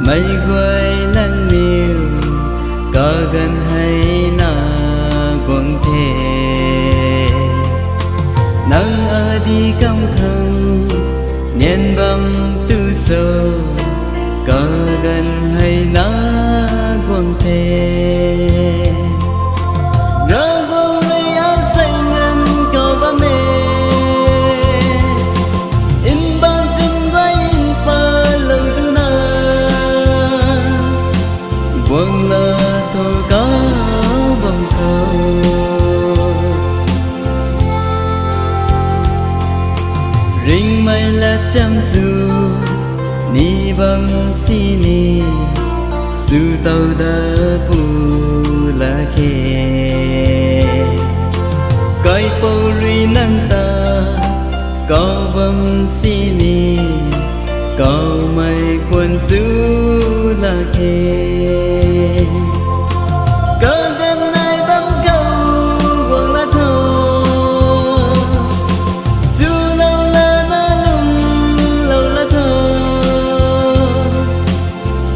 mây quay nắng nhiều có gần hay na quăng thề nắng ở đi căm khăng niên băm tư sâu có gần hay na quăng thề quăng lơ thôi có vòng cầu ring mây là chăm su ni băm si ni su tàu đã pu là khe coi phố ri nắng ta có băm si ni có mây quần su là khe có gần ai bấm câu quăng lá thô dù lâu là nó lung lâu lá thô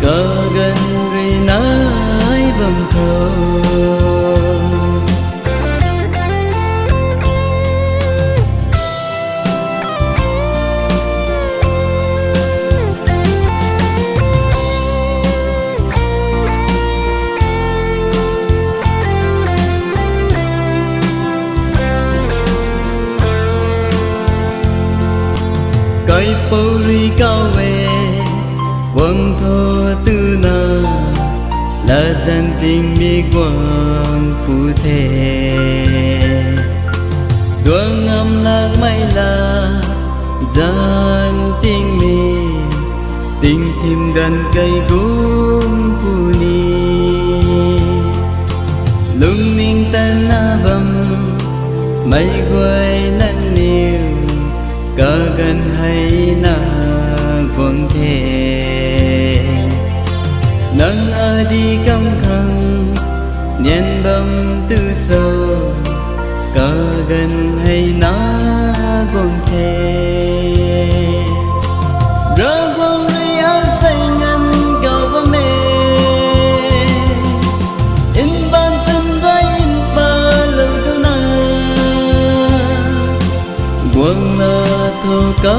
có gần rồi nói bấm câu coi phố ri cao về quăng thô tư na là dân tình mi quăng phụ thể đuông ngâm lạc mây là dân tình mi tình thêm gần cây gốm phụ ni lung ninh tên na bầm mây quay nắng nhiều có gần hay na quăng thề nắng ở đi căm khăng niên băm tư sâu có gần hay na quăng thề rơ quăng ri áo say ngân cầu và mê in ban thân với in ba lâu tu na quăng lơ thôi có